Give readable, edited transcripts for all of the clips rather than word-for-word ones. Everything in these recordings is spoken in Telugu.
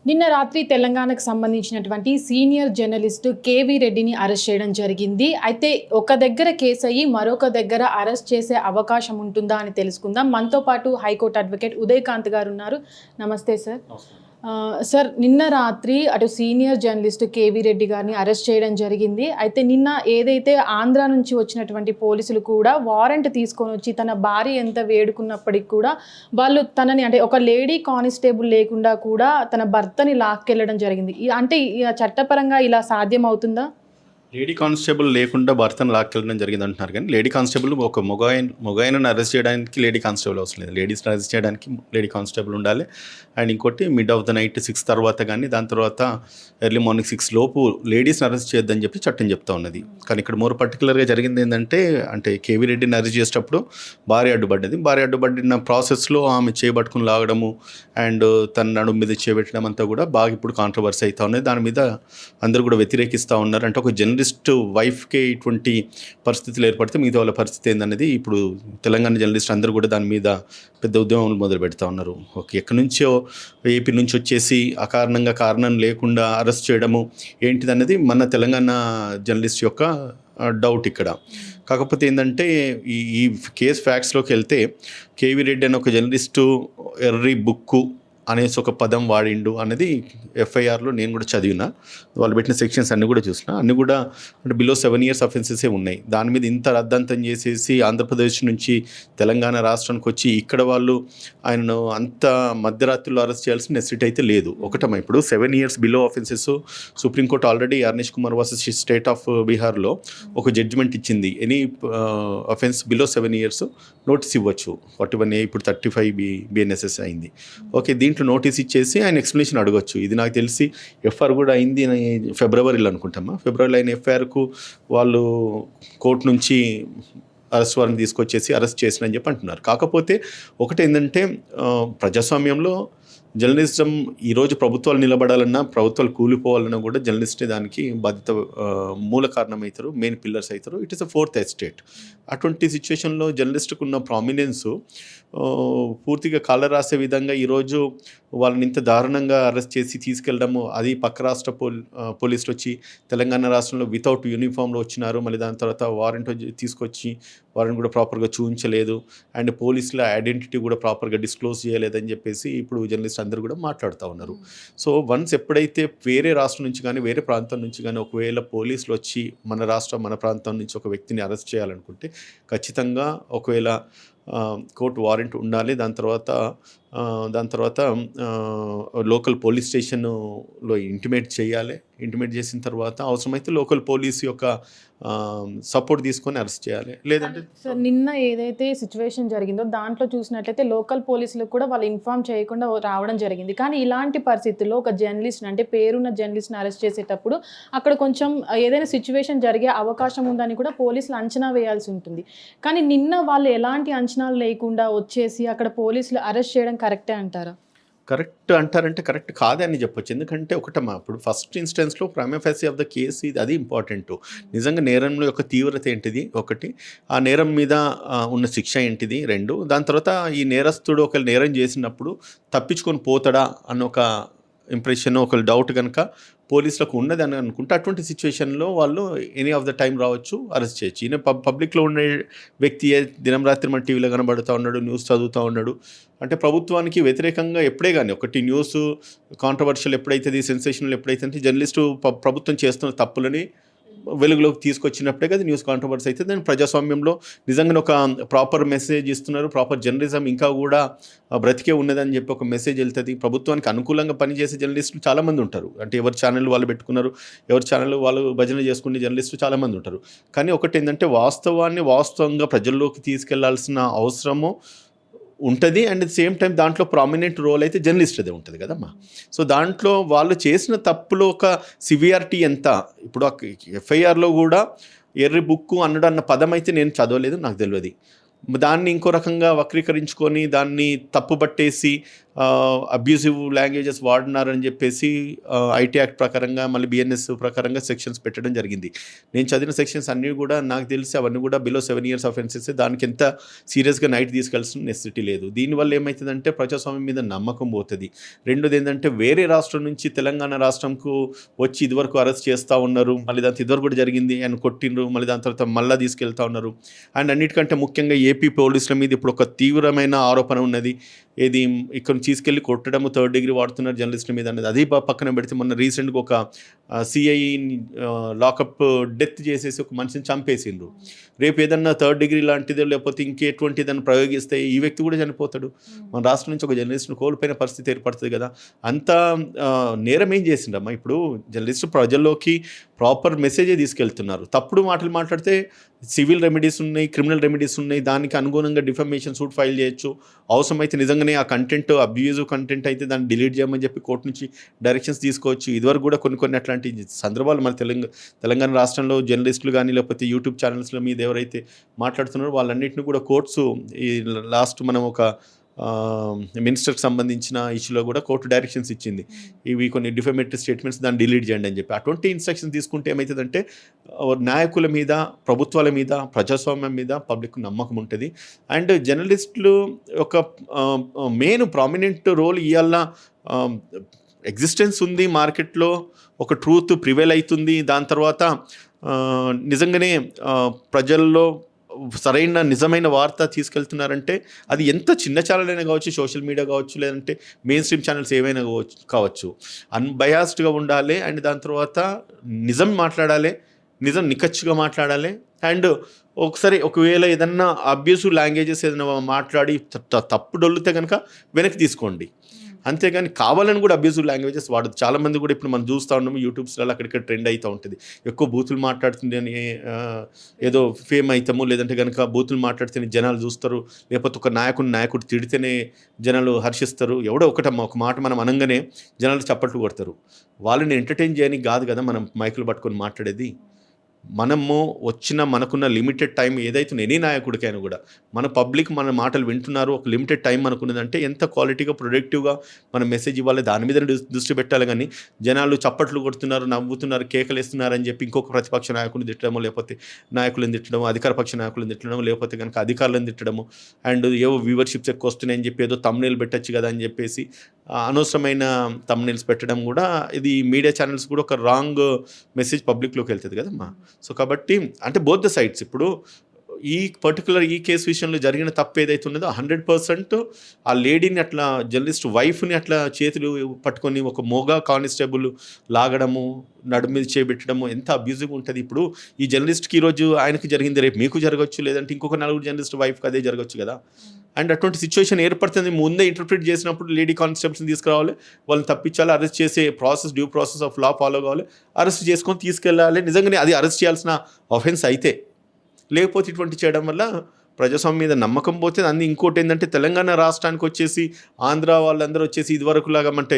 నిన్న రాత్రి తెలంగాణకు సంబంధించినటువంటి సీనియర్ జర్నలిస్టు కేవీ రెడ్డిని అరెస్ట్ చేయడం జరిగింది. అయితే ఒక దగ్గర కేసు అయ్యి మరొక దగ్గర అరెస్ట్ చేసే అవకాశం ఉంటుందా అని తెలుసుకుందాం. మనతో పాటు హైకోర్టు అడ్వకేట్ ఉదయకాంత్ గారు ఉన్నారు. నమస్తే సార్. సార్, నిన్న రాత్రి అటు సీనియర్ జర్నలిస్ట్ కేవీ రెడ్డి గారిని అరెస్ట్ చేయడం జరిగింది. అయితే నిన్న ఏదైతే ఆంధ్ర నుంచి వచ్చినటువంటి పోలీసులు కూడా వారెంట్ తీసుకొని వచ్చి తన భార్య ఎంత వేడుకున్నప్పటికి కూడా వాళ్ళు తనని అంటే ఒక లేడీ కానిస్టేబుల్ లేకుండా కూడా తన భర్తని లాక్కెళ్ళడం జరిగింది. అంటే చట్టపరంగా ఇలా సాధ్యం అవుతుందా? లేడీ కానిస్టేబుల్ లేకుండా భర్తను లాక్కెళ్ళడం జరిగింది అంటున్నారు, కానీ లేడీ కానిస్టేబుల్ ఒక మొగాయనను అరెస్ట్ చేయడానికి లేడీ కానిస్టేబుల్ అవసరం లేదు. లేడీస్ని అరెస్ట్ చేయడానికి లేడీ కానిస్టేబుల్ ఉండాలి. అండ్ ఇంకోటి మిడ్ ఆఫ్ ద నైట్ 6 తర్వాత కానీ దాని తర్వాత ఎర్లీ మార్నింగ్ 6 లోపు లేడీస్ని అరెస్ట్ చేయొద్దని చెప్పి చట్టం చెప్తా ఉన్నది. కానీ ఇక్కడ మోర్ పర్టికులర్గా జరిగింది ఏంటంటే, అంటే కేవీ రెడ్డిని అరెస్ట్ చేసేటప్పుడు భార్య అడ్డుపడ్డది. భార్య అడ్డుపడిన ప్రాసెస్లో ఆమె చేయబట్టుకుని లాగడము అండ్ తన నడుము మీద చేయబెట్టడం అంతా కూడా బాగా ఇప్పుడు కాంట్రవర్సీ అవుతా ఉన్నది. దాని మీద అందరూ కూడా వ్యతిరేకిస్తూ ఉన్నారు. అంటే ఒక జర్నలిస్ట్ వైఫ్కి ఇటువంటి పరిస్థితులు ఏర్పడితే మిగతా వాళ్ళ పరిస్థితి ఏందనేది ఇప్పుడు తెలంగాణ జర్నలిస్ట్ అందరూ కూడా దాని మీద పెద్ద ఉద్యమాలు మొదలు పెడతా ఉన్నారు. ఓకే, ఎక్కడి నుంచో ఏపీ నుంచి వచ్చేసి అకారణంగా కారణం లేకుండా అరెస్ట్ చేయడము ఏంటిదన్నది మన తెలంగాణ జర్నలిస్ట్ యొక్క డౌట్ ఇక్కడ. కాకపోతే ఏంటంటే ఈ కేసు ఫ్యాక్ట్స్లోకి వెళ్తే కేవీ రెడ్డి అనే ఒక జర్నలిస్టు ఎర్రీ బుక్కు అనేసి ఒక పదం వాడిండు అనేది ఎఫ్ఐఆర్లో నేను కూడా చదివిన. వాళ్ళు పెట్టిన సెక్షన్స్ అన్నీ కూడా చూసిన. అన్నీ కూడా అంటే బిలో 7 years అఫెన్సెసే ఉన్నాయి. దాని మీద ఇంత రద్దంతం చేసేసి ఆంధ్రప్రదేశ్ నుంచి తెలంగాణ రాష్ట్రానికి వచ్చి ఇక్కడ వాళ్ళు ఆయనను అంత మధ్యరాత్రిలో అరెస్ట్ చేయాల్సిన నెసిటీ అయితే లేదు. ఒకటమ్మా, ఇప్పుడు 7 years below offences supreme court already Arnesh Kumar versus state of బీహార్లో ఒక జడ్జిమెంట్ ఇచ్చింది. Any offence below 7 years notice ఇవ్వచ్చు. 41A ఇప్పుడు 35B BNSS అయింది. ఓకే, దీంట్లో నోటీస్ ఇచ్చేసి ఆయన ఎక్స్ప్లెనేషన్ అడగచ్చు. ఇది నాకు తెలిసి ఎఫ్ఐఆర్ కూడా అయింది ఫిబ్రవరిలో అనుకుంటామా. ఫిబ్రవరిలో అయిన ఎఫ్ఐఆర్కు వాళ్ళు కోర్టు నుంచి అరెస్ట్ వారెంట్ తీసుకొచ్చేసి అరెస్ట్ చేసినని చెప్పి అంటున్నారు. కాకపోతే ఒకటి ఏంటంటే, ప్రజాస్వామ్యంలో జర్నలిజం ఈరోజు ప్రభుత్వాలు నిలబడాలన్నా ప్రభుత్వాలు కూలిపోవాలన్నా కూడా జర్నలిస్టే దానికి బాధ్యత మూల కారణం అవుతారు, మెయిన్ పిల్లర్స్ అవుతారు. It is a 4th estate. అటువంటి సిచ్యువేషన్లో జర్నలిస్ట్కు ఉన్న ప్రామినెన్సు పూర్తిగా కాళ్ళ రాసే విధంగా ఈరోజు వాళ్ళని ఇంత దారుణంగా అరెస్ట్ చేసి తీసుకెళ్ళడము, అది పక్క రాష్ట్ర పోలీసులు వచ్చి తెలంగాణ రాష్ట్రంలో వితౌట్ యూనిఫామ్లో వచ్చినారు. మళ్ళీ దాని తర్వాత వారెంట్ తీసుకొచ్చి వారెంట్ కూడా ప్రాపర్గా చూపించలేదు అండ్ పోలీసుల ఐడెంటిటీ కూడా ప్రాపర్గా డిస్క్లోజ్ చేయలేదని చెప్పేసి ఇప్పుడు జర్నలిస్ట్ అందరూ కూడా మాట్లాడుతూ ఉన్నారు. సో వన్స్ ఎప్పుడైతే వేరే రాష్ట్రం నుంచి కానీ వేరే ప్రాంతం నుంచి కానీ ఒకవేళ పోలీసులు వచ్చి మన ప్రాంతం నుంచి ఒక వ్యక్తిని అరెస్ట్ చేయాలనుకుంటే ఖచ్చితంగా ఒకవేళ కోర్టు వారెంట్ ఉండాలి. దాని తర్వాత లోకల్ పోలీస్ స్టేషన్లో ఇంటిమేట్ చేయాలి. ఇంటిమేట్ చేసిన తర్వాత అవసరమైతే లోకల్ పోలీస్ యొక్క సపోర్ట్ తీసుకొని అరెస్ట్ చేయాలి. లేదంటే సార్, నిన్న ఏదైతే సిచ్యువేషన్ జరిగిందో దాంట్లో చూసినట్లయితే లోకల్ పోలీసులకు కూడా వాళ్ళు ఇన్ఫార్మ్ చేయకుండా రావడం జరిగింది. కానీ ఇలాంటి పరిస్థితుల్లో ఒక జర్నలిస్ట్ అంటే పేరున్న జర్నలిస్ట్ని అరెస్ట్ చేసేటప్పుడు అక్కడ కొంచెం ఏదైనా సిచ్యువేషన్ జరిగే అవకాశం ఉందని కూడా పోలీసులు అంచనా వేయాల్సి ఉంటుంది. కానీ నిన్న వాళ్ళు ఎలాంటి అంచనాలు లేకుండా వచ్చేసి అక్కడ పోలీసులు అరెస్ట్ చేయడం కరెక్టే అంటారా? కరెక్ట్ అంటారంటే కరెక్ట్ కాదే అని చెప్పొచ్చు. ఎందుకంటే ఒకటమ్మా, ఇప్పుడు ఫస్ట్ ఇన్స్టెన్స్లో prima facie of the case అది ఇంపార్టెంట్. నిజంగా నేరంలో యొక్క తీవ్రత ఏంటిది ఒకటి, ఆ నేరం మీద ఉన్న శిక్ష ఏంటిది 2, దాని తర్వాత ఈ నేరస్తుడు ఒకవేళ నేరం చేసినప్పుడు తప్పించుకొని పోతాడా అన్న ఒక ఇంప్రెషన్, ఒక డౌట్ కనుక పోలీసులకు ఉన్నది అని అనుకుంటే అటువంటి సిచ్యువేషన్లో వాళ్ళు ఎనీ ఆఫ్ ద టైం రావచ్చు, అరెస్ట్ చేయొచ్చు. ఈయన పబ్లిక్లో ఉండే వ్యక్తి దినం రాత్రి మన టీవీలో కనబడుతూ ఉన్నాడు, న్యూస్ చదువుతూ ఉన్నాడు అంటే ప్రభుత్వానికి వ్యతిరేకంగా ఎప్పుడే కానీ ఒకటి న్యూస్ కాంట్రవర్షియల్ ఎప్పుడైతుంది, సెన్సేషనల్ ఎప్పుడైతే జర్నలిస్టు ప్రభుత్వం చేస్తున్న తప్పులని వెలుగులోకి తీసుకొచ్చినప్పుడే కదా న్యూస్ కాంట్రవర్సీ అయితే. దాని ప్రజాస్వామ్యంలో నిజంగా ఒక ప్రాపర్ మెసేజ్ ఇస్తున్నారు, ప్రాపర్ జర్నలిజం ఇంకా కూడా బ్రతికే ఉన్నదని చెప్పి ఒక మెసేజ్ వెళ్తుంది. ప్రభుత్వానికి అనుకూలంగా పనిచేసే జర్నలిస్టులు చాలామంది ఉంటారు. అంటే ఎవరి ఛానల్ వాళ్ళు పెట్టుకున్నారు, ఎవరి ఛానల్ వాళ్ళు భజన చేసుకునే జర్నలిస్టులు చాలామంది ఉంటారు. కానీ ఒకటి ఏంటంటే వాస్తవంగా ప్రజల్లోకి తీసుకెళ్లాల్సిన అవసరము ఉంటుంది. అండ్ ది సేమ్ టైం దాంట్లో ప్రామినెంట్ రోల్ అయితే జర్నలిస్ట్ అదే ఉంటుంది కదమ్మా. సో దాంట్లో వాళ్ళు చేసిన తప్పులో ఒక సివియారిటీ ఎంత, ఇప్పుడు ఎఫ్ఐఆర్లో కూడా ఎర్రి బుక్కు అన్న పదం అయితే నేను చదవలేదు, నాకు తెలియదు. దాన్ని ఇంకో రకంగా వక్రీకరించుకొని దాన్ని తప్పుపట్టేసి అబ్యూసివ్ లాంగ్వేజెస్ వాడినారని చెప్పేసి ఐటీ యాక్ట్ ప్రకారంగా మళ్ళీ బిఎన్ఎస్ ప్రకారంగా సెక్షన్స్ పెట్టడం జరిగింది. నేను చదివిన సెక్షన్స్ అన్నీ కూడా నాకు తెలిసి అవన్నీ కూడా బిలో 7 years అఫెన్సెస్. దానికి ఎంత సీరియస్గా నైట్ తీసుకెళ్లాల్సిన నెసెసిటీ లేదు. దీనివల్ల ఏమవుతుందంటే ప్రజాస్వామ్యం మీద నమ్మకం పోతుంది. రెండోది ఏంటంటే వేరే రాష్ట్రం నుంచి తెలంగాణ రాష్ట్రంకు వచ్చి ఇదివరకు అరెస్ట్ చేస్తూ ఉన్నారు, మళ్ళీ దాంతో ఇదివరకు కూడా జరిగింది అని కొట్టిండ్రు, మళ్ళీ దాని తర్వాత మళ్ళీ తీసుకెళ్తా ఉన్నారు. అండ్ అన్నిటికంటే ముఖ్యంగా ఏపీ పోలీసుల మీద ఇప్పుడు ఒక తీవ్రమైన ఆరోపణ ఉన్నది. ఏది ఇక్కడ తీసుకెళ్ళి కొట్టడము, 3rd degree వాడుతున్నారు జర్నలిస్టుల మీద అనేది. అది పక్కన పెడితే మొన్న రీసెంట్గా ఒక సిఐ లాకప్ డెత్ చేసేసి ఒక మనిషిని చంపేసిండ్రు. రేపు ఏదన్నా 3rd degree లాంటిదో లేకపోతే ఇంకెటువంటి ఏదైనా ప్రయోగిస్తే ఈ వ్యక్తి కూడా చనిపోతాడు. మన రాష్ట్రం నుంచి ఒక జర్నలిస్ట్ను కోల్పోయిన పరిస్థితి ఏర్పడుతుంది కదా. అంత నేరం ఏం చేసిండమ్మా? ఇప్పుడు జర్నలిస్టు ప్రజల్లోకి ప్రాపర్ మెసేజే తీసుకెళ్తున్నారు. తప్పుడు మాటలు మాట్లాడితే సివిల్ రెమెడీస్ ఉన్నాయి, క్రిమినల్ రెమెడీస్ ఉన్నాయి. దానికి అనుగుణంగా డిఫమేషన్ సూట్ ఫైల్ చేయొచ్చు. అవసరమైతే నిజంగానే ఆ కంటెంట్ అబ్యూజివ్ కంటెంట్ అయితే దాన్ని డిలీట్ చేయమని చెప్పి కోర్టు నుంచి డైరెక్షన్స్ తీసుకోవచ్చు. ఇదివరకు కూడా కొన్ని అట్లాంటి సందర్భాలు మన తెలంగాణ రాష్ట్రంలో జర్నలిస్టులు కానీ లేకపోతే యూట్యూబ్ ఛానల్స్ల మీద ఎవరైతే మాట్లాడుతున్నారో వాళ్ళన్నింటినీ కూడా కోర్ట్స్ ఈ లాస్ట్ మనం ఒక మినిస్టర్కి సంబంధించిన ఇష్యూలో కూడా కోర్టు డైరెక్షన్స్ ఇచ్చింది. ఇవి కొన్ని డిఫమేటరీ స్టేట్మెంట్స్ దాన్ని డిలీట్ చేయండి అని చెప్పి. అటువంటి ఇన్స్ట్రక్షన్ తీసుకుంటే ఏమవుతుందంటే నాయకుల మీద, ప్రభుత్వాల మీద, ప్రజాస్వామ్యం మీద పబ్లిక్ నమ్మకం ఉంటుంది. అండ్ జర్నలిస్టులు ఒక మెయిన్ ప్రామినెంట్ రోల్ ఇవాళ ఎగ్జిస్టెన్స్ ఉంది మార్కెట్లో. ఒక ట్రూత్ ప్రివైల్ అవుతుంది. దాని తర్వాత నిజంగానే ప్రజల్లో సరైన నిజమైన వార్త తీసుకెళ్తున్నారంటే అది ఎంత చిన్న ఛానల్ అయినా కావచ్చు, సోషల్ మీడియా కావచ్చు, లేదంటే మెయిన్ స్ట్రీమ్ ఛానల్స్ ఏవైనా కావచ్చు. అన్బయాస్డ్గా ఉండాలి. అండ్ దాని తర్వాత నిజం మాట్లాడాలి, నిజం నిక్కచ్చిగా మాట్లాడాలి. అండ్ ఒకవేళ ఏదన్నా అబ్యూసివ్ లాంగ్వేజెస్ ఏదైనా మాట్లాడి తప్పు డొల్లితే కనుక వెనక్కి తీసుకోండి. అంతేగాని కావాలని కూడా అబ్యూసివ్ లాంగ్వేజెస్ వాడదు. చాలామంది కూడా ఇప్పుడు మనం చూస్తూ ఉన్నాము యూట్యూబ్స్లలో అక్కడిక్కడ ట్రెండ్ అవుతూ ఉంటుంది. ఎక్కువ బూతులు మాట్లాడుతుంది అని ఏదో ఫేమ్ అవుతాము, లేదంటే కనుక బూతులు మాట్లాడితేనే జనాలు చూస్తారు, లేకపోతే ఒక నాయకుడు తిడితేనే జనాలు హర్షిస్తారు. ఎవడో ఒక మాట మనం అనగానే జనాలు చప్పట్లు కొడతారు. వాళ్ళని ఎంటర్టైన్ చేయడానికి కాదు కదా మనం మైకులు పట్టుకొని మాట్లాడేది. మనకున్న లిమిటెడ్ టైం ఏదైతే ఎనీ నాయకుడికైనా కూడా మన పబ్లిక్ మన మాటలు వింటున్నారు. ఒక లిమిటెడ్ టైం అనుకున్నదంటే ఎంత క్వాలిటీగా ప్రొడక్టివ్గా మన మెసేజ్ ఇవ్వాలి, దాని మీద దృష్టి పెట్టాలి. కానీ జనాలు చప్పట్లు కొడుతున్నారు, నవ్వుతున్నారు, కేకలేస్తున్నారు అని చెప్పి ఇంకొక ప్రతిపక్ష నాయకుడిని తిట్టడము, లేకపోతే నాయకులను తిట్టడము, అధికార పక్ష నాయకులను తిట్టడము, లేకపోతే కనుక అధికారులను తిట్టడము, అండ్ ఏవో వ్యూవర్షిప్స్ ఎక్కువ వస్తున్నాయని చెప్పి ఏదో తమ్నెయిల్ పెట్టచ్చు కదా అని చెప్పేసి అనవసరమైన తమ్నెయిల్స్ పెట్టడం కూడా ఇది మీడియా ఛానల్స్ కూడా ఒక రాంగ్ మెసేజ్ పబ్లిక్లోకి వెళ్తుంది కదమ్మా. సో కాబట్టి అంటే బోత్ ద సైడ్స్ ఇప్పుడు ఈ కేసు విషయంలో జరిగిన తప్పు ఏదైతే ఉన్నదో 100% ఆ లేడీని అట్లా జర్నలిస్ట్ వైఫ్ని అట్లా చేతులు పట్టుకొని ఒక మోగా కానిస్టేబుల్ లాగడము, నడుము మీద చేపెట్టడము ఎంత అబ్యూజివ్గా ఉంటుంది. ఇప్పుడు ఈ జర్నలిస్ట్కి ఈరోజు ఆయనకి జరిగింది, రేపు మీకు జరగచ్చు, లేదంటే ఇంకొక 4 జర్నలిస్ట్ వైఫ్కి అదే జరగచ్చు కదా. అండ్ అటువంటి సిచ్యువేషన్ ఏర్పడుతుంది. ముందే ఇంటర్ప్రిట్ చేసినప్పుడు లేడీ కానిస్టేబుల్స్ని తీసుకురావాలి, వాళ్ళని తప్పించాలి, అరెస్ట్ చేసే due process of law follow కావాలి, అరెస్ట్ చేసుకొని తీసుకెళ్ళాలి. నిజంగానే అది అరెస్ట్ చేయాల్సిన ఆఫెన్స్ అయితే, లేకపోతే ఇటువంటి చేయడం వల్ల ప్రజాస్వామ్యం మీద నమ్మకం పోతుంది. అన్ని ఇంకోటి ఏంటంటే తెలంగాణ రాష్ట్రానికి వచ్చేసి ఆంధ్ర వాళ్ళందరూ వచ్చేసి ఇదివరకు లాగా అంటే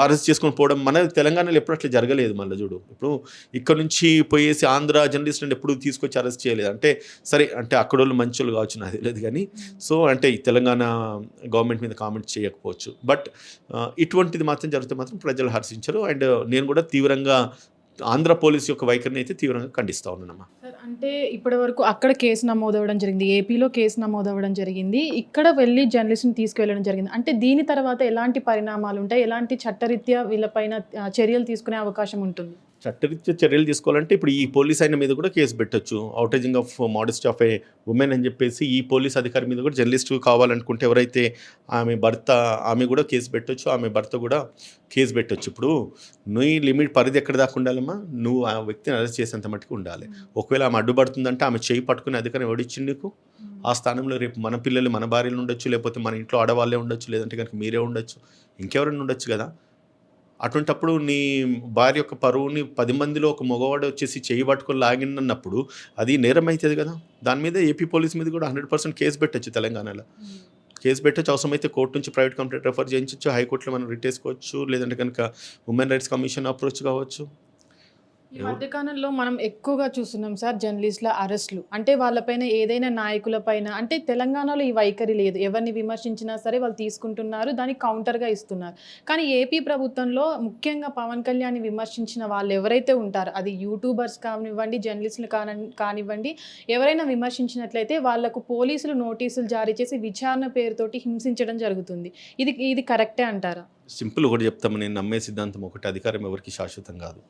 అరెస్ట్ చేసుకొని పోవడం మన తెలంగాణలో ఎప్పుడు అట్లా జరగలేదు. మళ్ళీ చూడు ఇప్పుడు ఇక్కడ నుంచి పోయేసి ఆంధ్ర జర్నలిస్ట్ని ఎప్పుడు తీసుకొచ్చి అరెస్ట్ చేయలేదు. అంటే సరే అంటే అక్కడ వాళ్ళు మంచి వాళ్ళు కావచ్చు, నాకు తెలియదు కానీ. సో అంటే ఈ తెలంగాణ గవర్నమెంట్ మీద కామెంట్ చేయకపోవచ్చు. బట్ ఇటువంటిది మాత్రం జరిగితే మాత్రం ప్రజలు హర్షించరు. అండ్ నేను కూడా తీవ్రంగా ఆంధ్ర పోలీస్ యొక్క వైఖరిని అయితే తీవ్రంగా ఖండిస్తూ ఉన్నానమ్మా. అంటే ఇప్పటి వరకు అక్కడ కేసు నమోదవ్వడం జరిగింది, ఏపీలో కేసు నమోదవ్వడం జరిగింది, ఇక్కడ వెళ్ళి జర్నలిస్ట్ని తీసుకువెళ్ళడం జరిగింది. అంటే దీని తర్వాత ఎలాంటి పరిణామాలు ఉంటాయి, ఎలాంటి చట్టరీత్యా వీళ్ళపైన చర్యలు తీసుకునే అవకాశం ఉంటుంది? చట్టరీత్యా చర్యలు తీసుకోవాలంటే ఇప్పుడు ఈ పోలీస్ ఆయన మీద కూడా కేసు పెట్టచ్చు, outraging of modesty of a woman అని చెప్పేసి. ఈ పోలీస్ అధికారి మీద కూడా జర్నలిస్ట్ కావాలనుకుంటే ఎవరైతే ఆమె కూడా కేసు పెట్టచ్చు, ఆమె భర్త కూడా కేసు పెట్టచ్చు. ఇప్పుడు నీ లిమిట్ పరిధి ఎక్కడ దాకా ఉండాలమ్మా, నువ్వు ఆ వ్యక్తిని అరెస్ట్ చేసేంత మట్టుకు ఉండాలి. ఒకవేళ ఆమె అడ్డుపడుతుందంటే ఆమె చేయి పట్టుకునే అధికారం ఎవడిచ్చింది నీకు? ఆ స్థానంలో రేపు మన పిల్లలు మన భార్యలు ఉండొచ్చు, లేకపోతే మన ఇంట్లో ఆడవాళ్ళే ఉండొచ్చు, లేదంటే కనుక మీరే ఉండొచ్చు, ఇంకెవరైనా ఉండొచ్చు కదా. అటువంటప్పుడు నీ భార్య యొక్క పరువుని 10 మందిలో ఒక మగవాడు వచ్చేసి చేయి పట్టుకొని లాగినప్పుడు అది నేరం అవుతుంది కదా. దాని మీద ఏపీ పోలీస్ మీద కూడా 100% కేసు పెట్టచ్చు. తెలంగాణలో కేసు పెట్టచ్చు. అవసరమైతే కోర్టు నుంచి ప్రైవేట్ కంప్లైంట్ రెఫర్ చేయించవచ్చు, హైకోర్టులో మనం రిట్ వేసుకోవచ్చు, లేదంటే కనుక ఉమెన్ రైట్స్ కమిషన్ అప్రోచ్ కావచ్చు. ఈ మధ్యకాలంలో మనం ఎక్కువగా చూస్తున్నాం సార్ జర్నలిస్టుల అరెస్టులు. అంటే వాళ్ళపైన ఏదైనా నాయకులపైన అంటే తెలంగాణలో ఈ వైఖరి లేదు. ఎవరిని విమర్శించినా సరే వాళ్ళు తీసుకుంటున్నారు. దానికి కౌంటర్‌గా ఇస్తున్నారు. కానీ ఏపీ ప్రభుత్వంలో ముఖ్యంగా పవన్ కళ్యాణ్‌ని విమర్శించిన వాళ్ళు ఎవరైతే ఉంటారో అది యూట్యూబర్స్ కానివ్వండి, జర్నలిస్టులు కానివ్వండి ఎవరైనా విమర్శించినట్లయితే వాళ్ళకు పోలీసులు నోటీసులు జారీ చేసి విచారణ పేరుతోటి హింసించడం జరుగుతుంది. ఇది కరెక్టే అంటారా? సింపుల్ ఒకటి చెప్తాము, నేను నమ్మే సిద్ధాంతం ఒకటి, అధికారం ఎవరికి శాశ్వతం కాదు.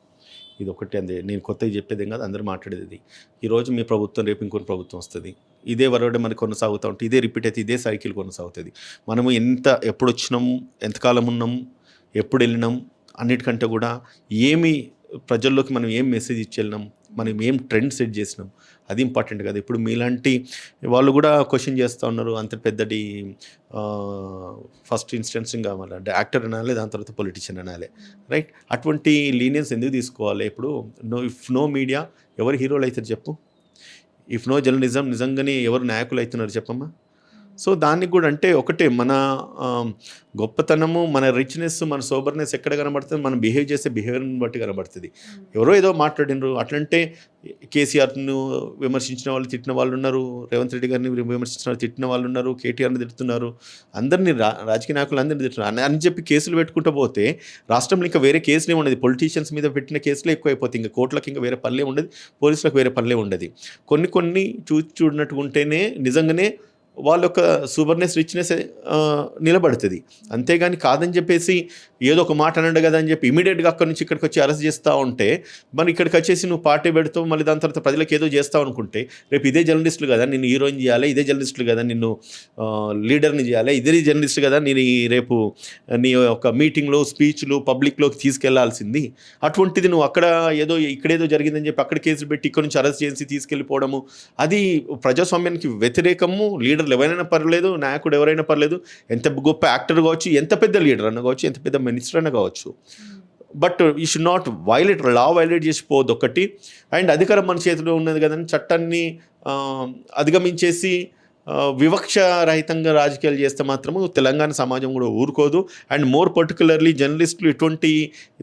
ఇది ఒకటి అందే, నేను కొత్తగా చెప్పేదేం కాదు, అందరూ మాట్లాడేది ఇది. ఈరోజు మీ ప్రభుత్వం, రేపు ఇంకొన్ని ప్రభుత్వం వస్తుంది, ఇదే వరవడే మనకి కొనసాగుతూ ఉంటుంది, ఇదే రిపీట్ అయితే ఇదే సైకిల్ కొనసాగుతుంది. మనము ఎప్పుడు వచ్చినాం, ఎంతకాలం ఉన్నాం, ఎప్పుడు వెళ్ళినాం అన్నిటికంటే కూడా ప్రజల్లోకి మనం ఏం మెసేజ్ ఇచ్చి వెళ్ళినాం, మనం ఏం ట్రెండ్ సెట్ చేసినాం, అది ఇంపార్టెంట్ కదా. ఇప్పుడు మీలాంటి వాళ్ళు కూడా క్వశ్చన్ చేస్తూ ఉన్నారు, అంత పెద్దటి ఫస్ట్ ఇన్స్టెన్స్ ఇంకా అంటే యాక్టర్ అనాలి, దాని తర్వాత పొలిటీషియన్ అనాలి, రైట్? అటువంటి లీనియన్స్ ఎందుకు తీసుకోవాలి? ఇప్పుడు నో మీడియా ఎవరు హీరోలు అవుతారు చెప్పు? ఇఫ్ నో జర్నలిజం నిజంగానే ఎవరు నాయకులు అవుతున్నారు చెప్పమ్మా? సో దానికి కూడా అంటే ఒకటే, మన గొప్పతనము, మన రిచ్నెస్, మన సోబర్నెస్ ఎక్కడ కనబడుతుంది? మనం బిహేవ్ చేసే బిహేవియర్ని బట్టి కనబడుతుంది. ఎవరో ఏదో మాట్లాడినరు అట్లంటే కేసీఆర్ను విమర్శించిన వాళ్ళు తిట్టిన వాళ్ళు ఉన్నారు, రేవంత్ రెడ్డి గారిని విమర్శించిన వాళ్ళు తిట్టిన వాళ్ళు ఉన్నారు, కేటీఆర్ని తిడుతున్నారు, అందరినీ రాజకీయ నాయకులు అందరినీ తిడుతున్నారు అని చెప్పి కేసులు పెట్టుకుంటూ పోతే రాష్ట్రంలో ఇంకా వేరే కేసులే ఉండదు. పొలిటీషియన్స్ మీద పెట్టిన కేసులే ఎక్కువ అయిపోతాయి. ఇంకా కోర్టులకు ఇంకా వేరే పనులే ఉండదు, పోలీసులకు వేరే పనులే ఉండదు. కొన్ని చూడనట్టుగా ఉంటేనే నిజంగానే వాళ్ళ యొక్క సూపర్నెస్, రిచ్నెస్ నిలబడుతుంది. అంతేగాని కాదని చెప్పేసి ఏదో ఒక మాట అనండు కదా అని చెప్పి ఇమీడియట్గా అక్కడి నుంచి ఇక్కడికి వచ్చి అరెస్ట్ చేస్తూ ఉంటే, మరి ఇక్కడికి వచ్చేసి నువ్వు పార్టీ పెడతావు, మళ్ళీ దాని తర్వాత ప్రజలకు ఏదో చేస్తావు అనుకుంటే, రేపు ఇదే జర్నలిస్టులు కదా నిన్ను హీరోయిన్ చేయాలి, ఇదే జర్నలిస్టులు కదా నిన్ను లీడర్ని చేయాలి, ఇదే జర్నలిస్టులు కదా నేను రేపు నీ యొక్క మీటింగ్లో, స్పీచ్లు పబ్లిక్లోకి తీసుకెళ్లాల్సింది. అటువంటిది నువ్వు అక్కడ ఇక్కడేదో జరిగిందని చెప్పి అక్కడ కేసులు పెట్టి ఇక్కడ నుంచి అరెస్ట్ చేసి తీసుకెళ్ళిపోవడము, అది ప్రజాస్వామ్యానికి వ్యతిరేకము. లీడర్లు ఎవరైనా పర్లేదు, నాయకుడు ఎవరైనా పర్లేదు, ఎంత గొప్ప యాక్టర్ కావచ్చు, ఎంత పెద్ద లీడర్ అన్న కావచ్చు, ఎంత పెద్ద మినిస్టర్ అన్న కావచ్చు, but you should not law violate చేసిపోవద్దు ఒకటి. అండ్ అధికారం మన చేతిలో ఉన్నది కదని చట్టాన్ని అధిగమించేసి వివక్ష రహితంగా రాజకీయాలు చేస్తే మాత్రము తెలంగాణ సమాజం కూడా ఊరుకోదు. అండ్ మోర్ పర్టికులర్లీ జర్నలిస్టులు ఇటువంటి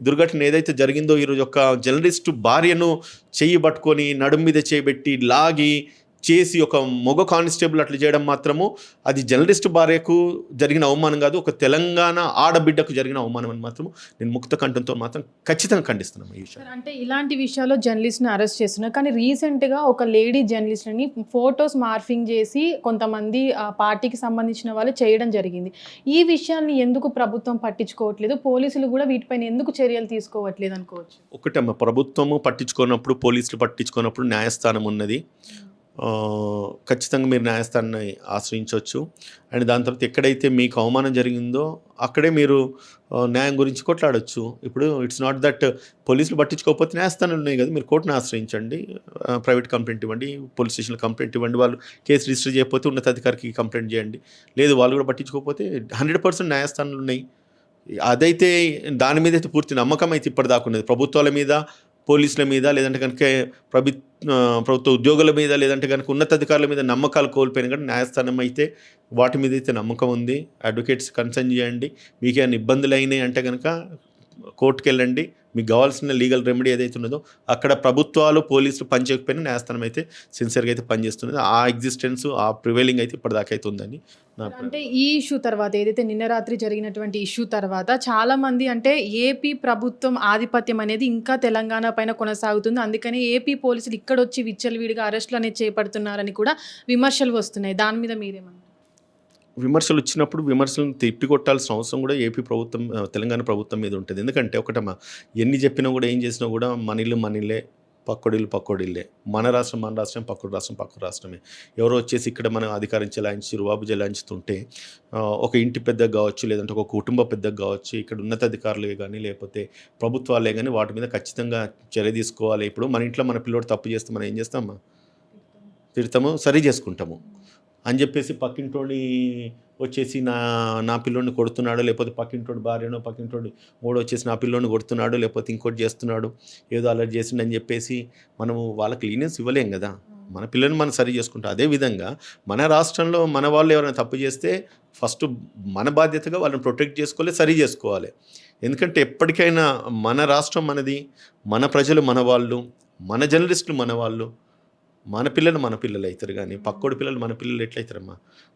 దుర్ఘటన ఏదైతే జరిగిందో, ఈరోజు ఒక జర్నలిస్టు భార్యను చెయ్యి పట్టుకొని నడుం మీద చేయబెట్టి లాగి చేసి ఒక మగ కానిస్టేబుల్ అట్లా చేయడం మాత్రము అది జర్నలిస్ట్ భార్యకు జరిగిన అవమానం కాదు, ఒక తెలంగాణ ఆడబిడ్డకు జరిగిన అవమానం అని మాత్రం నేను ముక్త కంఠంతో మాత్రం ఖచ్చితంగా ఖండిస్తున్నాను ఈ విషయం. అంటే ఇలాంటి విషయాల్లో జర్నలిస్ట్ని అరెస్ట్ చేస్తున్నారు, కానీ రీసెంట్గా ఒక లేడీ జర్నలిస్ట్ని ఫొటోస్ మార్ఫింగ్ చేసి కొంతమంది పార్టీకి సంబంధించిన వాళ్ళు చేయడం జరిగింది. ఈ విషయాన్ని ఎందుకు ప్రభుత్వం పట్టించుకోవట్లేదు? పోలీసులు కూడా వీటిపైన ఎందుకు చర్యలు తీసుకోవట్లేదు అనుకోవచ్చు? ఒకటమ్మ, ప్రభుత్వము పట్టించుకున్నప్పుడు, పోలీసులు పట్టించుకున్నప్పుడు న్యాయస్థానం ఉన్నది. ఖచ్చితంగా మీరు న్యాయస్థానాన్ని ఆశ్రయించవచ్చు. అండ్ దాని తర్వాత ఎక్కడైతే మీకు అవమానం జరిగిందో అక్కడే మీరు న్యాయం గురించి కొట్లాడచ్చు. ఇప్పుడు ఇట్స్ నాట్ దట్ పోలీసులు పట్టించుకోకపోతే న్యాయస్థానాలు ఉన్నాయి కదా, మీరు కోర్టును ఆశ్రయించండి, ప్రైవేట్ కంప్లైంట్ ఇవ్వండి, పోలీస్ స్టేషన్లో కంప్లైంట్ ఇవ్వండి. వాళ్ళు కేసు రిజిస్టర్ చేయకపోతే ఉన్నతాధికారికి కంప్లైంట్ చేయండి. లేదు వాళ్ళు కూడా పట్టించుకోకపోతే 100% న్యాయస్థానాలు ఉన్నాయి. అదైతే దాని మీద అయితే పూర్తి నమ్మకం అయితే ఇప్పటిదాకా ఉన్నది. ప్రభుత్వాల మీద, పోలీసుల మీద, లేదంటే కనుక ప్రభుత్వ ఉద్యోగుల మీద, లేదంటే కనుక ఉన్నతాధికారుల మీద నమ్మకాలు కోల్పోయిన కానీ న్యాయస్థానం అయితే వాటి మీద అయితే నమ్మకం ఉంది. అడ్వకేట్స్ కన్సల్ట్ చేయండి. మీకు ఏమైనా ఇబ్బందులు అయినాయి అంటే కనుక కోర్టుకు వెళ్ళండి. మీకు కావాల్సిన లీగల్ రెమెడీ ఏదైతే ఉన్నదో అక్కడ ప్రభుత్వాలు, పోలీసులు పనిచేయకపోయినా న్యాయస్థానం అయితే సిన్సియర్గా అయితే పనిచేస్తున్నది. ఆ ఎగ్జిస్టెన్స్, ఆ ప్రివైలింగ్ అయితే ఇప్పటిదాకా అయితే ఉందని నా అంటే ఈ ఇష్యూ తర్వాత ఏదైతే నిన్న రాత్రి జరిగినటువంటి ఇష్యూ తర్వాత చాలా మంది అంటే ఏపీ ప్రభుత్వం ఆధిపత్యం అనేది ఇంకా తెలంగాణ పైన కొనసాగుతుంది, అందుకని ఏపీ పోలీసులు ఇక్కడ వచ్చి విచ్చలవిడిగా అరెస్టులు అనేది చేపడుతున్నారని కూడా విమర్శలు వస్తున్నాయి. దాని మీద మీరేమన్నారు? విమర్శలు వచ్చినప్పుడు విమర్శలను తిప్పికొట్టాల్సిన అవసరం కూడా ఏపీ ప్రభుత్వం, తెలంగాణ ప్రభుత్వం మీద ఉంటుంది. ఎందుకంటే ఒకటమ్మా, ఎన్ని చెప్పినా కూడా ఏం చేసినా కూడా మనీళ్ళు మనీళ్ళే, పక్కోడిల్లే. మన రాష్ట్రం, పక్కడు రాష్ట్రమే. ఎవరో వచ్చేసి ఇక్కడ మనం అధికారం చెలాయించి రుబాబు చెలాయించుతుంటే ఒక ఇంటి పెద్దగా కావచ్చు, లేదంటే ఒక కుటుంబ పెద్దగా కావచ్చు, ఇక్కడ ఉన్నతాధికారులే కానీ లేకపోతే ప్రభుత్వాలే కానీ వాటి మీద ఖచ్చితంగా చర్య తీసుకోవాలి. ఇప్పుడు మన ఇంట్లో మన పిల్లోడు తప్పు చేస్తే మనం ఏం చేస్తామా? తిడతాము, సరి చేసుకుంటాము అని చెప్పేసి పక్కింటోడి వచ్చేసి నా పిల్లోడిని కొడుతున్నాడు, లేకపోతే పక్కింటోడి భార్యనో పక్కింటోడి మూడు వచ్చేసి నా పిల్లోడిని కొడుతున్నాడు, లేకపోతే ఇంకోటి చేస్తున్నాడు, ఏదో అలర్ట్ చేసిండని చెప్పేసి మనము వాళ్ళకి లీనియన్స్ ఇవ్వలేం కదా. మన పిల్లల్ని మనం సరి చేసుకుంటాం. అదేవిధంగా మన రాష్ట్రంలో మన వాళ్ళు ఎవరైనా తప్పు చేస్తే ఫస్ట్ మన బాధ్యతగా వాళ్ళని ప్రొటెక్ట్ చేసుకోవాలి, సరి చేసుకోవాలి. ఎందుకంటే ఎప్పటికైనా మన రాష్ట్రం మనది, మన ప్రజలు మన వాళ్ళు, మన జర్నలిస్టులు మన వాళ్ళు, మన పిల్లలు అవుతారు. కానీ పక్కోడి పిల్లలు మన పిల్లలు ఎట్లయితారమ్మా?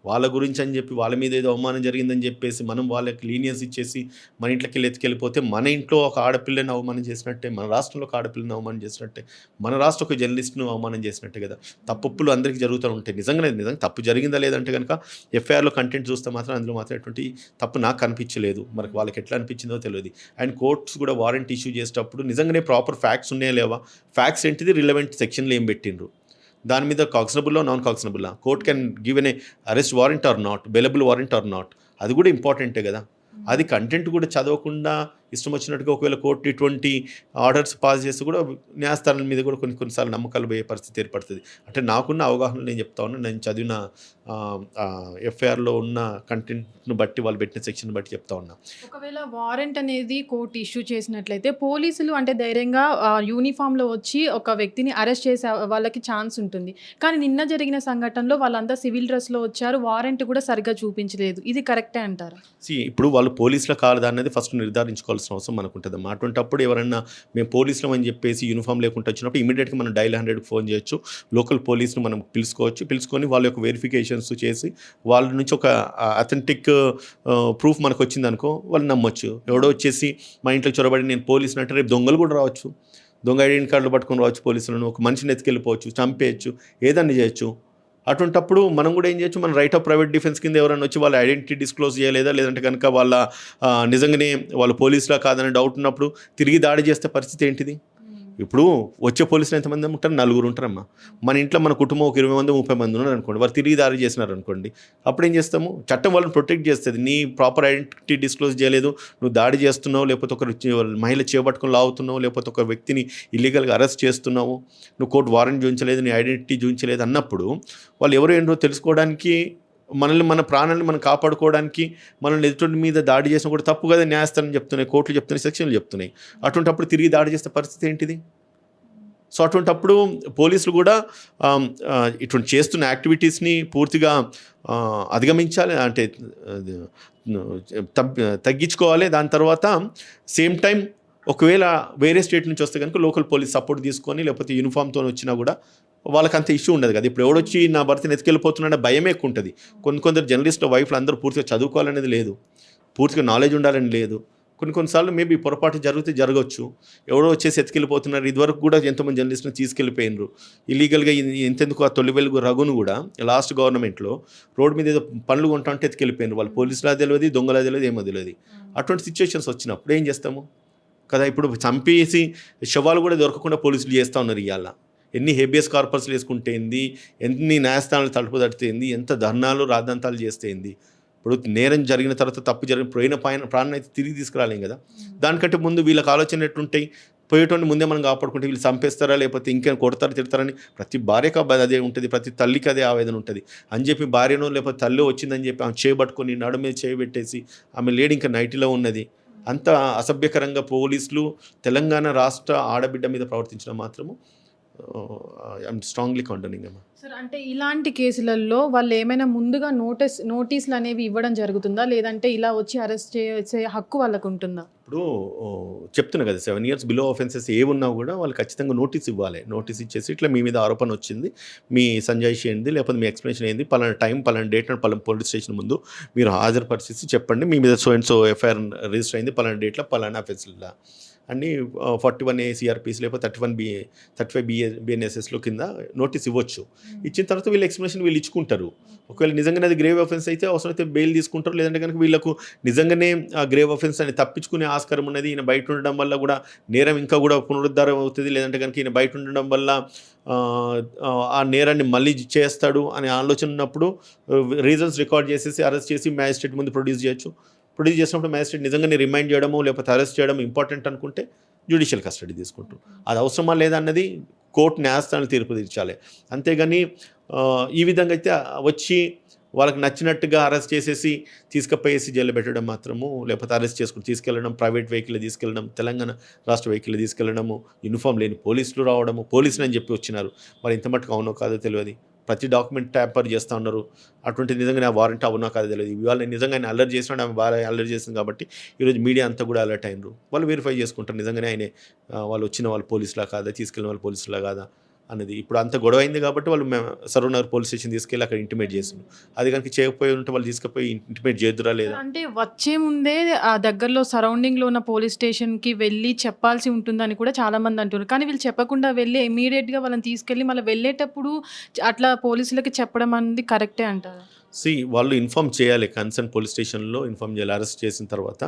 వాళ్ళ గురించి అని చెప్పి వాళ్ళ మీద ఏదో అవమానం జరిగిందని చెప్పేసి మనం వాళ్ళకి లీనియన్స్ ఇచ్చేసి మన ఇంట్లోకి వెళ్ళి ఎత్తుకెళ్ళిపోతే మన ఇంట్లో ఒక ఆడపిల్లని అవమానం చేసినట్టే, మన రాష్ట్రంలో ఒక ఆడపిల్లని అవమానం చేసినట్టే, మన రాష్ట్ర ఒక జర్నలిస్ట్ను అవమానం చేసినట్టే కదా. తప్పులు అందరికీ జరుగుతూ ఉంటాయి. నిజంగా తప్పు జరిగిందా లేదంటే కనుక ఎఫ్ఐఆర్లో కంటెంట్ చూస్తే మాత్రం అందులో మాత్రం ఎటువంటి తప్పు నాకు కనిపించలేదు. మనకు వాళ్ళకి ఎట్లా అనిపించిందో తెలియదు. అండ్ కోర్ట్స్ కూడా వారెంట్ ఇష్యూ చేసేటప్పుడు నిజంగానే ప్రాపర్ ఫ్యాక్ట్స్ ఉన్నాయా లేవా, ఫ్యాక్ట్స్ ఏంటిది, రిలవెంట్ సెక్షన్లు ఏం పెట్టిండ్రు, దాని మీద కాగ్నబుల్లా నాన్ కాగ్నబుల్లా, court can give an arrest warrant or not, bailable warrant or not, అది కూడా ఇంపార్టెంటే కదా. అది కంటెంట్ కూడా చదవకుండా ఇష్టం వచ్చినట్టుగా ఒకవేళ కోర్టు ఇటువంటి ఆర్డర్స్ పాస్ చేస్తే కూడా న్యాయస్థానాల మీద కూడా కొన్నిసార్లు నమ్మకాలు పోయే పరిస్థితి ఏర్పడుతుంది. అంటే నాకున్న అవగాహన నేను చెప్తా ఉన్నాను, నేను చదివిన ఎఫ్ఐఆర్లో ఉన్న కంటెంట్ను బట్టి వాళ్ళు పెట్టిన సెక్షన్ బట్టి చెప్తా ఉన్నా. ఒకవేళ వారెంట్ అనేది కోర్టు ఇష్యూ చేసినట్లయితే పోలీసులు అంటే ధైర్యంగా యూనిఫామ్లో వచ్చి ఒక వ్యక్తిని అరెస్ట్ చేసే వాళ్ళకి ఛాన్స్ ఉంటుంది. కానీ నిన్న జరిగిన సంఘటనలో వాళ్ళంతా సివిల్ డ్రెస్లో వచ్చారు, వారెంట్ కూడా సరిగ్గా చూపించలేదు. ఇది కరెక్టే అంటారా? ఇప్పుడు వాళ్ళు పోలీసుల కాదా అనేది ఫస్ట్ నిర్ధారించుకోవాల్సిన అవసరం మనకు ఉంటుందమ్మా. అటువంటిప్పుడు ఎవరన్నా మేము పోలీసులం అని చెప్పేసి యూనిఫామ్ లేకుండా వచ్చినప్పుడు ఇమీడియట్గా మనం డైల్ 100కి ఫోన్ చేయొచ్చు, లోకల్ పోలీస్ను మనం పిలుచుకొని వాళ్ళ యొక్క వెరిఫికేషన్స్ చేసి వాళ్ళ నుంచి ఒక అథెంటిక్ ప్రూఫ్ మనకు వచ్చిందనుకో వాళ్ళు నమ్మొచ్చు. ఎవడో వచ్చేసి మా ఇంట్లో చొరబడి నేను పోలీసులు అంటే రేపు దొంగలు కూడా రావచ్చు, దొంగ ఐడెంటి కార్డులు పట్టుకొని రావచ్చు, పోలీసులను ఒక మనిషిని ఎత్తుకెళ్ళిపోవచ్చు, చంపేయచ్చు, ఏదన్నా చేయొచ్చు. అటువంటప్పుడు మనం కూడా ఏం చేయొచ్చు, మన రైట్ ఆఫ్ ప్రైవేట్ డిఫెన్స్ కింద ఎవరైనా వచ్చి వాళ్ళ ఐడెంటిటీ డిస్క్లోజ్ చేయలేదా, లేదంటే కనుక వాళ్ళ నిజంగానే వాళ్ళ పోలీసులా కాదని డౌట్ ఉన్నప్పుడు తిరిగి దాడి చేస్తే పరిస్థితి ఏంటిది? ఇప్పుడు వచ్చే పోలీసులు ఎంతమంది ఉంటారు? 4 ఉంటారమ్మా. మన ఇంట్లో మన కుటుంబం ఒక 20 మంది 30 మంది ఉన్నారు అనుకోండి, వారు తిరిగి దాడి చేసినారు అనుకోండి, అప్పుడు ఏం చేస్తాము? చట్టం వాళ్ళని ప్రొటెక్ట్ చేస్తుంది. నీ ప్రాపర్ ఐడెంటిటీ డిస్క్లోజ్ చేయలేదు, నువ్వు దాడి చేస్తున్నావు, లేకపోతే ఒక మహిళ చేపట్టుకొని లాగుతున్నావు, లేకపోతే ఒక వ్యక్తిని ఇల్లీగల్గా అరెస్ట్ చేస్తున్నావు, నువ్వు కోర్టు వారెంట్ చూపించలేదు, నీ ఐడెంటిటీ చూపించలేదు అన్నప్పుడు వాళ్ళు ఎవరు ఏంటో తెలుసుకోవడానికి, మనల్ని మన ప్రాణాలను మనం కాపాడుకోవడానికి మనల్ని ఎదుటి మీద దాడి చేసిన కూడా తప్పు కదా న్యాయస్థానం చెప్తున్నాయి, కోర్టులు చెప్తున్నాయి, సెక్షన్లు చెప్తున్నాయి. అటువంటిప్పుడు తిరిగి దాడి చేస్తే పరిస్థితి ఏంటిది? సో అటువంటిప్పుడు పోలీసులు కూడా ఇటువంటి చేస్తున్న యాక్టివిటీస్ని పూర్తిగా అధిగమించాలి, అంటే తగ్గించుకోవాలి. దాని తర్వాత సేమ్ టైం ఒకవేళ వేరే స్టేట్ నుంచి వస్తే కనుక లోకల్ పోలీస్ సపోర్ట్ తీసుకొని లేకపోతే యూనిఫామ్తో వచ్చినా కూడా వాళ్ళకి అంత ఇష్యూ ఉండదు కదా. ఇప్పుడు ఎవడొచ్చి నా భర్తని ఎత్తుకెళ్ళిపోతున్నాడే భయం ఎక్కువ ఉంటుంది. కొందరు జర్నలిస్టుల వైఫ్లు అందరూ పూర్తిగా చదువుకోవాలనేది లేదు, పూర్తిగా నాలెడ్జ్ ఉండాలని లేదు. కొన్నిసార్లు మేబీ పొరపాటు జరగవచ్చు. ఎవడో వచ్చేసి ఎత్తుకెళ్ళిపోతున్నారు. ఇదివరకు కూడా ఎంతోమంది జర్నలిస్టులు తీసుకెళ్ళిపోయినారు ఇల్లీగల్గా. ఎంతెందుకు ఆ తొలి వెలుగు రఘును కూడా లాస్ట్ గవర్నమెంట్లో రోడ్డు మీద ఏదో పనులు కొంటా అంటే ఎత్తుకెళ్ళిపోయినారు. వాళ్ళు పోలీసులా తెలియదు, దొంగలా తెలియదు, ఏమో తెలియదు. అటువంటి సిచ్యువేషన్స్ వచ్చినప్పుడు ఏం చేస్తాము కదా. ఇప్పుడు చంపేసి శవాలు కూడా దొరకకుండా పోలీసులు చేస్తూ ఉన్నారు. ఇవాళ ఎన్ని హేబియస్ కార్పస్లు వేసుకుంటే ఏంది, ఎన్ని న్యాయస్థానాలు తలుపు తడితేంది, ఎంత ధర్నాలు రాద్ధాంతాలు చేస్తేంది. ఇప్పుడు నేరం జరిగిన తర్వాత తప్పు పోయిన ప్రాణం అయితే తిరిగి తీసుకురాలేం కదా. దానికంటే ముందు వీళ్ళకి ఆలోచన ఎట్లుంటాయి, పోయేటోని ముందే మనం కాపాడుకుంటే వీళ్ళు చంపేస్తారా లేకపోతే ఇంకేం కొడతారా తిడతారని ప్రతి భార్యకు అదే ఉంటుంది, ప్రతి తల్లికి అదే ఆవేదన ఉంటుంది అని చెప్పి భార్యనో లేకపోతే తల్లి వచ్చిందని చెప్పి ఆమె చేయబట్టుకొని నడు మీద చేయబెట్టేసి ఆమె లేడీ ఇంకా నైటీలో ఉన్నది. అంత అసభ్యకరంగా పోలీసులు తెలంగాణ రాష్ట్ర ఆడబిడ్డ మీద ప్రవర్తించడం మాత్రము ఐఎమ్ స్ట్రాంగ్లీ కండనింగ్ అమ్మా. సార్, అంటే ఇలాంటి కేసులలో వాళ్ళు ఏమైనా ముందుగా నోటీసులు అనేవి ఇవ్వడం జరుగుతుందా, లేదంటే ఇలా వచ్చి అరెస్ట్ చేసే హక్కు వాళ్ళకు ఉంటుందా? ఇప్పుడు చెప్తున్నా కదా, 7 years బిలో ఆఫెన్సెస్ ఏమున్నా కూడా వాళ్ళు ఖచ్చితంగా నోటీస్ ఇవ్వాలి. నోటీస్ ఇచ్చేసి ఇట్లా మీ మీద ఆరోపణ వచ్చింది, మీ సంజాయిషి ఏంది, లేకపోతే మీ ఎక్స్ప్లెనేషన్ ఏంది, పలానా టైం పలానా డేట్ అండ్ పలానా పోలీస్ స్టేషన్ ముందు మీరు హాజరుపరిచేసి చెప్పండి, మీ మీద so and so FIR register అయింది పలానా డేట్లో పలానా ఆఫెన్స్లో అన్నీ 41A CRPC లేకపోతే 35 BNSSలో కింద నోటీస్ ఇవ్వచ్చు. ఇచ్చిన తర్వాత వీళ్ళు ఎక్స్ప్లెనేషన్ వీళ్ళు ఇచ్చుకుంటారు. ఒకవేళ నిజంగానే అది గ్రేవ్ ఆఫెన్స్ అయితే అవసరమైతే బెయిల్ తీసుకుంటారు, లేదంటే కనుక వీళ్ళకు నిజంగానే ఆ గ్రేవ్ ఆఫెన్స్ అని తప్పించుకునే ఆస్కారం ఉన్నది. ఈయన బయట ఉండడం వల్ల కూడా నేరం ఇంకా కూడా పునరుద్ధారం అవుతుంది, లేదంటే కనుక ఈయన బయట ఉండడం వల్ల ఆ నేరాన్ని మళ్ళీ చేస్తాడు అనే ఆలోచన ఉన్నప్పుడు రీజన్స్ రికార్డ్ చేసేసి అరెస్ట్ చేసి మ్యాజిస్ట్రేట్ ముందు ప్రొడ్యూస్ చేయొచ్చు. ప్రొడ్యూస్ చేసినప్పుడు మ్యాజిస్ట్రేట్ నిజంగానే రిమైండ్ చేయడము లేకపోతే అరెస్ట్ చేయడం ఇంపార్టెంట్ అనుకుంటే జ్యుడిషియల్ కస్టడీ తీసుకుంటారు. అది అవసరమా లేదన్నది కోర్టు న్యాయస్థానాలు తీర్పు తీర్చాలి. అంతేగాని ఈ విధంగా అయితే వచ్చి వాళ్ళకి నచ్చినట్టుగా అరెస్ట్ చేసేసి తీసుకుపోయేసి జైలు పెట్టడం మాత్రము, లేకపోతే అరెస్ట్ చేసుకుని తీసుకెళ్ళడం, ప్రైవేట్ వెహికల్ తీసుకెళ్ళడం, తెలంగాణ రాష్ట్ర వెహికల్ తీసుకెళ్ళడము, యూనిఫామ్ లేని పోలీసులు రావడము, పోలీసులు అని చెప్పి వచ్చినారు. మరి ఇంత మటుకు అవునో కాదో తెలియదు. ప్రతి డాక్యుమెంట్ ట్యాంపర్ చేస్తూ ఉన్నారు. అటువంటి నిజంగా నా వారెంట్ అవునో కాదో తెలియదు. ఇవాళ నిజంగా ఆయన అల్లరి చేసినాడు, ఆమె బాగా అల్లరి చేసింది కాబట్టి ఈరోజు మీడియా అంతా కూడా అలర్ట్ అయినరు. వాళ్ళు వెరిఫై చేసుకుంటారు నిజంగానే ఆయనే వాళ్ళు వచ్చిన వాళ్ళు పోలీసులా కాదా, తీసుకెళ్ళిన వాళ్ళు పోలీసులా కాదా అనేది. ఇప్పుడు అంత గొడవ అయింది కాబట్టి వాళ్ళు సరూనగర్ పోలీస్ స్టేషన్ తీసుకెళ్ళి అక్కడ ఇంటిమేట్ చేసిండు. అది కనుక చేయకపోయి ఉంటే వాళ్ళు తీసుకుపోయి ఇంటిమేట్ చేద్దురా లేదా? అంటే వచ్చే ముందే ఆ దగ్గరలో సరౌండింగ్లో ఉన్న పోలీస్ స్టేషన్కి వెళ్ళి చెప్పాల్సి ఉంటుందని కూడా చాలా మంది అంటున్నారు. కానీ వీళ్ళు చెప్పకుండా వెళ్ళి ఇమీడియట్గా వాళ్ళని తీసుకెళ్ళి మళ్ళీ వెళ్ళేటప్పుడు అట్లా పోలీసులకి చెప్పడం అనేది కరెక్టే అంటారు. వాళ్ళు ఇన్ఫామ్ చేయాలి, కన్సర్న్ పోలీస్ స్టేషన్లో ఇన్ఫామ్ చేయాలి. అరెస్ట్ చేసిన తర్వాత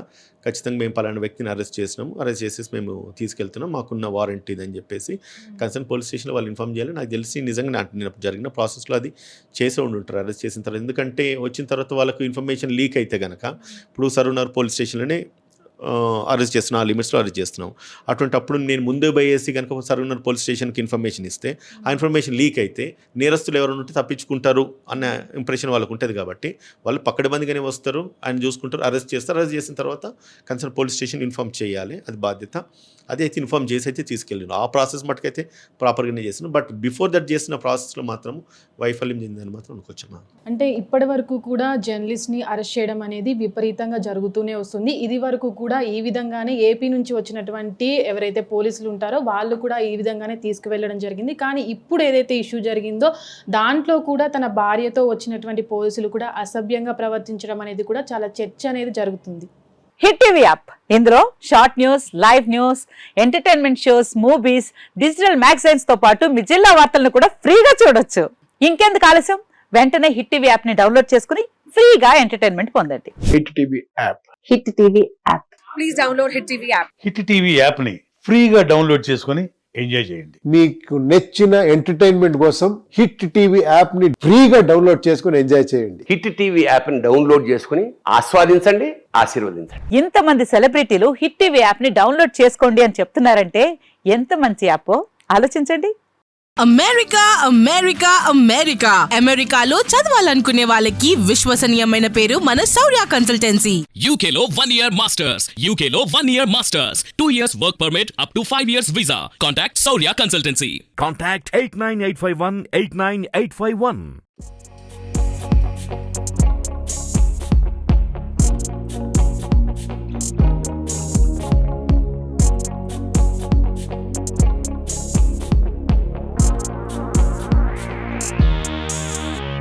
ఖచ్చితంగా మేము పలానా వ్యక్తిని అరెస్ట్ చేసినాము, అరెస్ట్ చేసేసి మేము తీసుకెళ్తున్నాం, మాకున్న వారెంట్ ఇదని చెప్పేసి కన్సర్న్ పోలీస్ స్టేషన్లో వాళ్ళు ఇన్ఫామ్ చేయాలి. నాకు తెలిసి నిజంగా నేను జరిగిన ప్రాసెస్లో అది చేసే ఉండుంటారు అరెస్ట్ చేసిన తర్వాత. ఎందుకంటే వచ్చిన తర్వాత వాళ్ళకు ఇన్ఫర్మేషన్ లీక్ అయితే కనుక, ఇప్పుడు సరూనగర్ పోలీస్ స్టేషన్లోనే అరెస్ట్ చేస్తున్నాం, ఆ లిమిట్స్లో అరెస్ట్ చేస్తున్నాం. అప్పుడు నేను ముందే పోయేసి కనుక సరూనగర్ పోలీస్ స్టేషన్కి ఇన్ఫర్మేషన్ ఇస్తే ఆ ఇన్ఫర్మేషన్ లీక్ అయితే నేరస్తులు ఎవరైనా ఉంటే తప్పించుకుంటారు అన్న ఇంప్రెషన్ వాళ్ళకు ఉంటుంది. కాబట్టి వాళ్ళు పక్కడబందిగానే వస్తారు, ఆయన చూసుకుంటారు, అరెస్ట్ చేస్తారు. అరెస్ట్ చేసిన తర్వాత కన్సర్న్ పోలీస్ స్టేషన్ ఇన్ఫామ్ చేయాలి, అది బాధ్యత. అదే అయితే ఇన్ఫామ్ చేసి అయితే తీసుకెళ్ళినాను. ఆ ప్రాసెస్ మటుకైతే ప్రాపర్గానే చేసినాను. బట్ బిఫోర్ దట్ చేసిన ప్రాసెస్లో మాత్రం వైఫల్యం చెందని మాత్రం అనుకోవచ్చమ్మా. అంటే ఇప్పటి వరకు కూడా జర్నలిస్ట్ని అరెస్ట్ చేయడం అనేది విపరీతంగా జరుగుతూనే వస్తుంది. ఇది వరకు కూడా ఈ విధంగానే ఏపీ నుంచి వచ్చినటువంటి ఎవరైతే పోలీసులు ఉంటారో వాళ్ళు కూడా ఈ విధంగానే తీసుకువెళ్ళడం జరిగింది. కానీ ఇప్పుడు ఏదైతే ఇష్యూ జరిగిందో దాంట్లో కూడా తన భార్యతో వచ్చినటువంటి పోలీసులు కూడా అసభ్యంగా ప్రవర్తించడం అనేది కూడా చాలా చర్చ అనేది జరుగుతుంది. హిట్ టీవీ యాప్, ఇందులో short news, live news, entertainment shows, movies, digital magazines తో పాటు మీ జిల్లా వార్తలను కూడా ఫ్రీగా చూడొచ్చు. ఇంకెందుకు ఆలస్యం, వెంటనే హిట్ టీవీ యాప్ ని డౌన్లోడ్ చేసుకుని ఫ్రీగా ఎంటర్టైన్మెంట్ పొందండి. Hit TV app, hit TV app, please download hit TV app. Hit TV యాప్ని ఫ్రీగా డౌన్లోడ్ చేసుకొని ఎంజాయ్ చేయండి. మీకు నచ్చిన ఎంటర్టైన్మెంట్ కోసం హిట్ టీవీ యాప్ ని ఫ్రీగా డౌన్లోడ్ చేసుకుని ఎంజాయ్ చేయండి. హిట్ టీవీ యాప్ని డౌన్లోడ్ చేసుకుని ఆస్వాదించండి, ఆశీర్వదించండి. ఇంతమంది సెలబ్రిటీలు హిట్ టీవీ యాప్ ని డౌన్లోడ్ చేసుకోండి అని చెప్తున్నారంటే ఎంత మంచి యాప్ ఆలోచించండి. అమెరికా అమెరికా అమెరికా అమెరికాలో చదవాలనుకునే వాళ్ళకి విశ్వసనీయమైన పేరు మన శౌర్య కన్సల్టెన్సీ. UK లో 1 year masters, UK లో 1 year masters, 2 years work permit up to 5 years visa. Contact Saurya Consultancy. Contact 89851 89851.